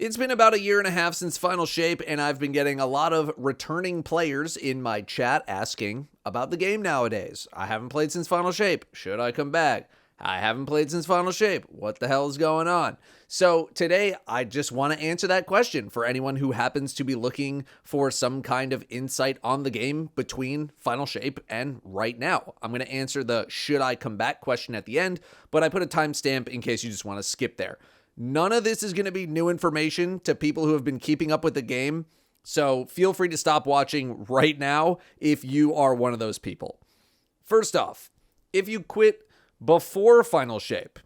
It's been about a year and a half since Final Shape, and I've been getting a lot of returning players in my chat asking about the game nowadays. I haven't played since Final Shape. Should I come back? I haven't played since Final Shape. What the hell is going on? So today, I just want to answer that question for anyone who happens to be looking for some kind of insight on the game between Final Shape and right now. I'm going to answer the should I come back question at the end, but I put a timestamp in case you just want to skip there. None of this is going to be new information to people who have been keeping up with the game, so feel free to stop watching right now if you are one of those people. First off, if you quit before Final Shape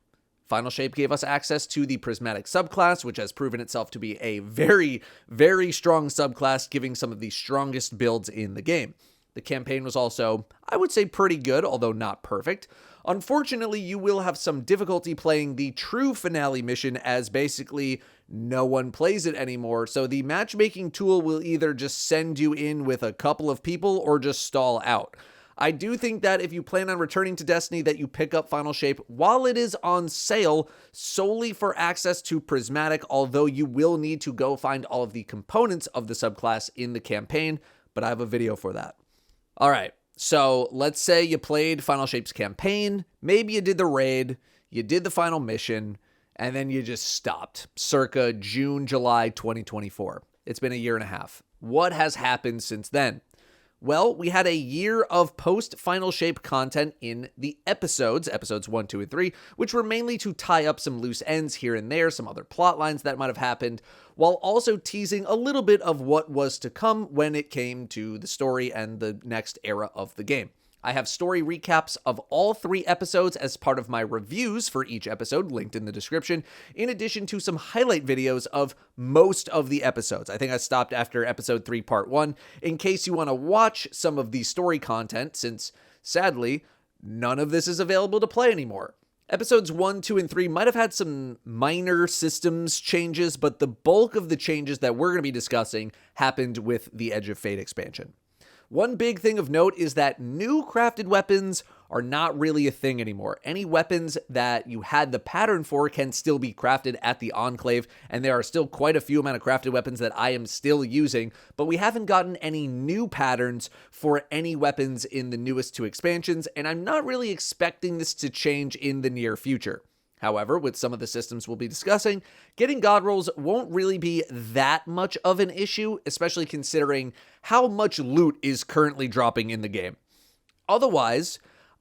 gave us access to the Prismatic subclass, which has proven itself to be a very, very strong subclass, giving some of the strongest builds in the game. The campaign was also, I would say, pretty good, although not perfect. Unfortunately, you will have some difficulty playing the true finale mission, as basically no one plays it anymore, so the matchmaking tool will either just send you in with a couple of people or just stall out. I do think that if you plan on returning to Destiny, that you pick up Final Shape while it is on sale solely for access to Prismatic, although you will need to go find all of the components of the subclass in the campaign, but I have a video for that. All right. So let's say you played Final Shape's campaign, maybe you did the raid, you did the final mission, and then you just stopped circa June, July 2024. It's been a year and a half. What has happened since then? Well, we had a year of post-Final Shape content in the episodes 1, 2, and 3, which were mainly to tie up some loose ends here and there, some other plot lines that might have happened, while also teasing a little bit of what was to come when it came to the story and the next era of the game. I have story recaps of all 3 episodes as part of my reviews for each episode, linked in the description, in addition to some highlight videos of most of the episodes. I think I stopped after episode 3, part 1, in case you want to watch some of the story content, since, sadly, none of this is available to play anymore. Episodes 1, 2, and 3 might have had some minor systems changes, but the bulk of the changes that we're going to be discussing happened with the Edge of Fate expansion. One big thing of note is that new crafted weapons are not really a thing anymore. Any weapons that you had the pattern for can still be crafted at the Enclave, and there are still quite a few amount of crafted weapons that I am still using, but we haven't gotten any new patterns for any weapons in the newest 2 expansions, and I'm not really expecting this to change in the near future. However, with some of the systems we'll be discussing, getting god rolls won't really be that much of an issue, especially considering how much loot is currently dropping in the game. Otherwise,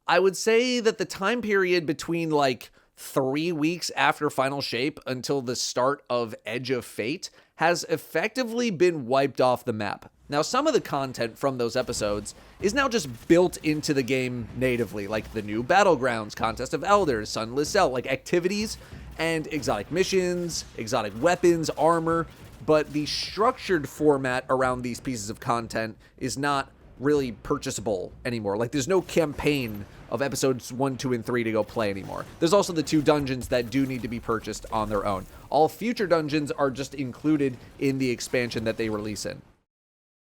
I would say that the time period between 3 weeks after Final Shape until the start of Edge of Fate has effectively been wiped off the map. Now, some of the content from those episodes is now just built into the game natively, like the new Battlegrounds, Contest of Elders, Sunless Cell, like activities and exotic missions, exotic weapons, armor, but the structured format around these pieces of content is not really purchasable anymore. Like, there's no campaign of episodes 1, 2, and 3 to go play anymore. There's also the 2 dungeons that do need to be purchased on their own. All future dungeons are just included in the expansion that they release in.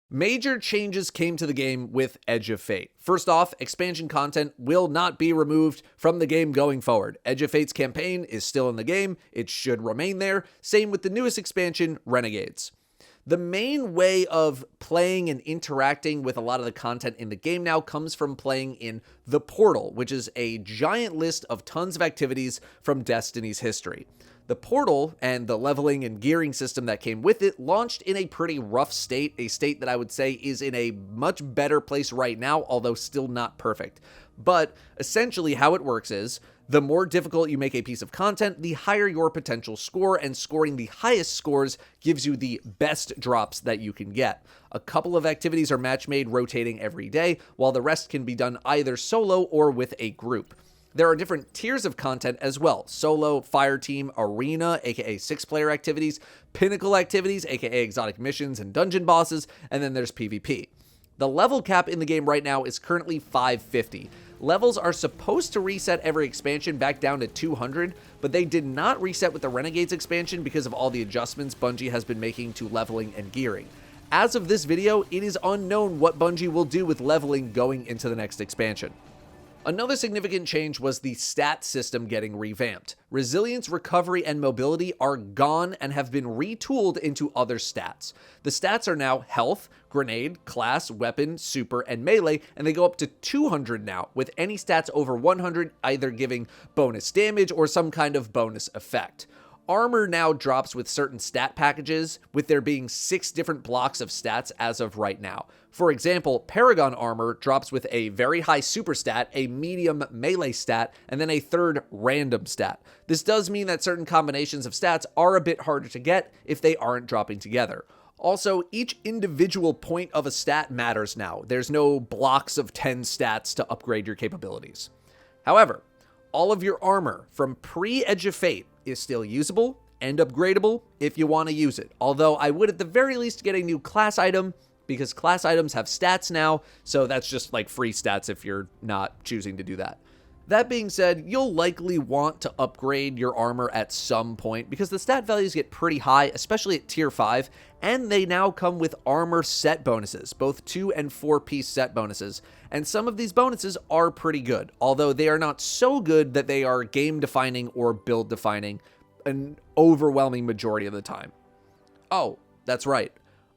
Major changes came to the game with Edge of Fate. First off, expansion content will not be removed from the game going forward. Edge of Fate's campaign is still in the game. It should remain there. Same with the newest expansion, Renegades. The main way of playing and interacting with a lot of the content in the game now comes from playing in the Portal, which is a giant list of tons of activities from Destiny's history. The Portal and the leveling and gearing system that came with it launched in a pretty rough state, a state that I would say is in a much better place right now, although still not perfect. But essentially how it works is, the more difficult you make a piece of content, the higher your potential score, and scoring the highest scores gives you the best drops that you can get. A couple of activities are match-made, rotating every day, while the rest can be done either solo or with a group. There are different tiers of content as well: solo, fire team, arena, aka 6-player activities, pinnacle activities, aka exotic missions and dungeon bosses, and then there's PvP. The level cap in the game right now is currently 550. Levels are supposed to reset every expansion back down to 200, but they did not reset with the Renegades expansion because of all the adjustments Bungie has been making to leveling and gearing. As of this video, it is unknown what Bungie will do with leveling going into the next expansion. Another significant change was the stat system getting revamped. Resilience, recovery, and mobility are gone and have been retooled into other stats. The stats are now health, grenade, class, weapon, super, and melee, and they go up to 200 now, with any stats over 100 either giving bonus damage or some kind of bonus effect. Armor now drops with certain stat packages, with there being 6 different blocks of stats as of right now. For example, Paragon Armor drops with a very high super stat, a medium melee stat, and then a third random stat. This does mean that certain combinations of stats are a bit harder to get if they aren't dropping together. Also, each individual point of a stat matters now. There's no blocks of 10 stats to upgrade your capabilities. However, all of your armor from pre-Edge of Fate is still usable and upgradable if you want to use it. Although I would at the very least get a new class item, because class items have stats now, so that's just like free stats if you're not choosing to do that. That being said, you'll likely want to upgrade your armor at some point because the stat values get pretty high, especially at tier 5, and they now come with armor set bonuses, both 2 and 4 piece set bonuses. And some of these bonuses are pretty good, although they are not so good that they are game defining or build defining an overwhelming majority of the time. Oh, that's right.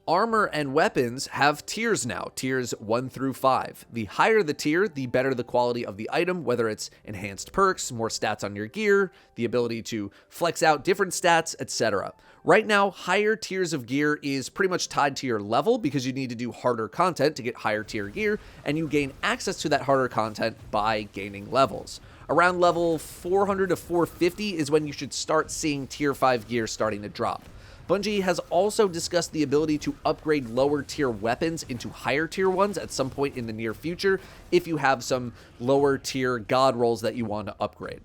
Armor and weapons have tiers now, tiers 1 through 5. The higher the tier, the better the quality of the item, whether it's enhanced perks, more stats on your gear, the ability to flex out different stats, etc. Right now, higher tiers of gear is pretty much tied to your level because you need to do harder content to get higher tier gear, and you gain access to that harder content by gaining levels. Around level 400 to 450 is when you should start seeing tier 5 gear starting to drop. Bungie has also discussed the ability to upgrade lower tier weapons into higher tier ones at some point in the near future if you have some lower tier god rolls that you want to upgrade.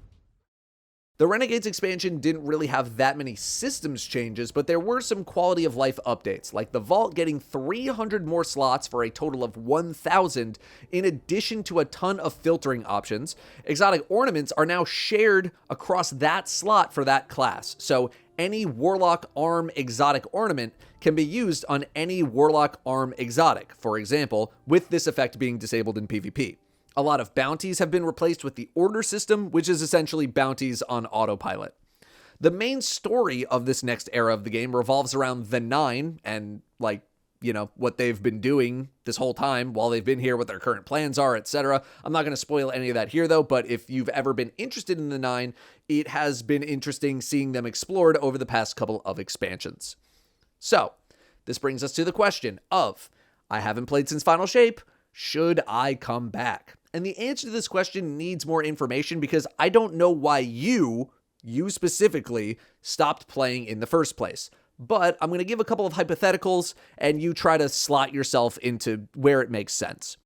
The Renegades expansion didn't really have that many systems changes, but there were some quality of life updates, like the Vault getting 300 more slots for a total of 1,000, in addition to a ton of filtering options. Exotic ornaments are now shared across that slot for that class, so any Warlock Arm exotic ornament can be used on any Warlock Arm exotic, for example, with this effect being disabled in PvP. A lot of bounties have been replaced with the order system, which is essentially bounties on autopilot. The main story of this next era of the game revolves around the Nine and, what they've been doing this whole time while they've been here, what their current plans are, etc. I'm not going to spoil any of that here, though, but if you've ever been interested in the Nine, it has been interesting seeing them explored over the past couple of expansions. So, this brings us to the question of, I haven't played since Final Shape, should I come back? And the answer to this question needs more information because I don't know why you specifically, stopped playing in the first place. But I'm going to give a couple of hypotheticals and you try to slot yourself into where it makes sense.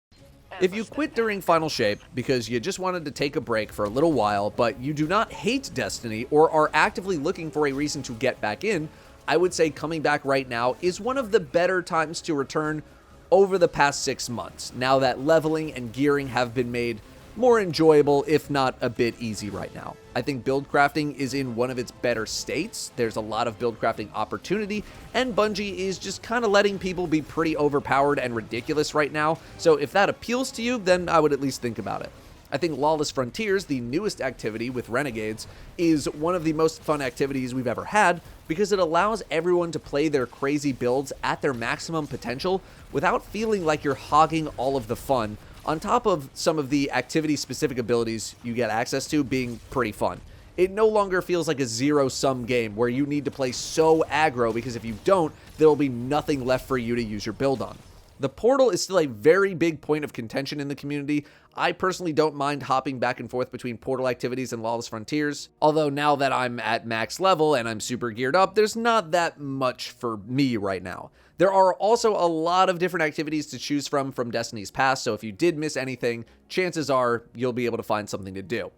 If you quit during Final Shape because you just wanted to take a break for a little while, but you do not hate Destiny or are actively looking for a reason to get back in, I would say coming back right now is one of the better times to return over the past 6 months, now that leveling and gearing have been made more enjoyable, if not a bit easy right now. I think build crafting is in one of its better states. There's a lot of build crafting opportunity, and Bungie is just kind of letting people be pretty overpowered and ridiculous right now, so if that appeals to you, then I would at least think about it. I think Lawless Frontiers, the newest activity with Renegades, is one of the most fun activities we've ever had because it allows everyone to play their crazy builds at their maximum potential without feeling like you're hogging all of the fun, on top of some of the activity-specific abilities you get access to being pretty fun. It no longer feels like a zero-sum game where you need to play so aggro because if you don't, there will be nothing left for you to use your build on. The portal is still a very big point of contention in the community. I personally don't mind hopping back and forth between portal activities and Lawless Frontiers, although now that I'm at max level and I'm super geared up, there's not that much for me right now. There are also a lot of different activities to choose from Destiny's past, so if you did miss anything, chances are you'll be able to find something to do.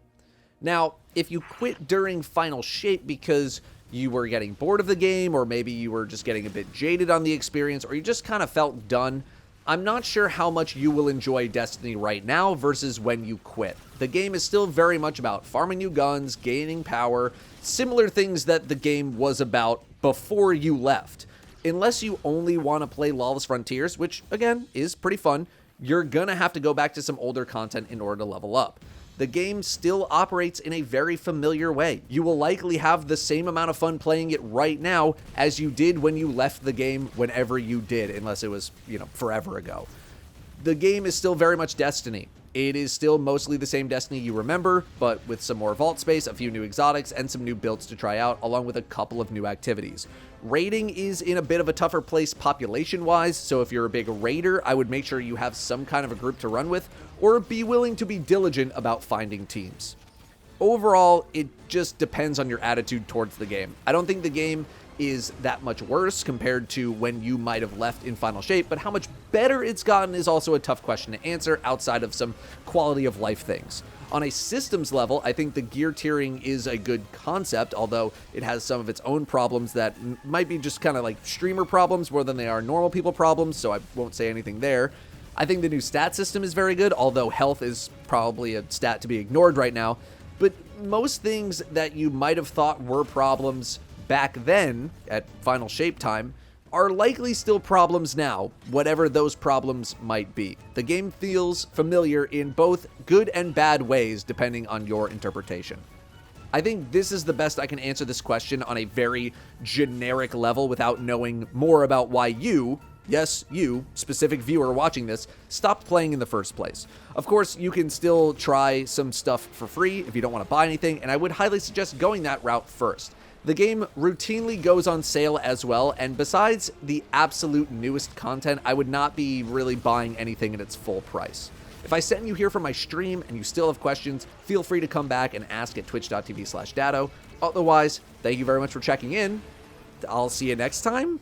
Now, if you quit during Final Shape because you were getting bored of the game, or maybe you were just getting a bit jaded on the experience, or you just kind of felt done, I'm not sure how much you will enjoy Destiny right now versus when you quit. The game is still very much about farming new guns, gaining power, similar things that the game was about before you left. Unless you only want to play Lawless Frontiers, which, again, is pretty fun, you're gonna have to go back to some older content in order to level up. The game still operates in a very familiar way. You will likely have the same amount of fun playing it right now as you did when you left the game whenever you did, unless it was, forever ago. The game is still very much Destiny. It is still mostly the same Destiny you remember, but with some more vault space, a few new exotics, and some new builds to try out, along with a couple of new activities. Raiding is in a bit of a tougher place population-wise, so if you're a big raider, I would make sure you have some kind of a group to run with, or be willing to be diligent about finding teams. Overall, it just depends on your attitude towards the game. I don't think the game is that much worse compared to when you might have left in Final Shape, but how much better it's gotten is also a tough question to answer outside of some quality of life things. On a systems level, I think the gear tiering is a good concept, although it has some of its own problems that might be just kind of like streamer problems more than they are normal people problems, so I won't say anything there. I think the new stat system is very good, although health is probably a stat to be ignored right now. But most things that you might have thought were problems back then, at Final Shape time, are likely still problems now, whatever those problems might be. The game feels familiar in both good and bad ways, depending on your interpretation. I think this is the best I can answer this question on a very generic level without knowing more about why you, yes, you, specific viewer watching this, stopped playing in the first place. Of course, you can still try some stuff for free if you don't want to buy anything, and I would highly suggest going that route first. The game routinely goes on sale as well, and besides the absolute newest content, I would not be really buying anything at its full price. If I sent you here for my stream and you still have questions, feel free to come back and ask at twitch.tv/Datto. Otherwise, thank you very much for checking in. I'll see you next time.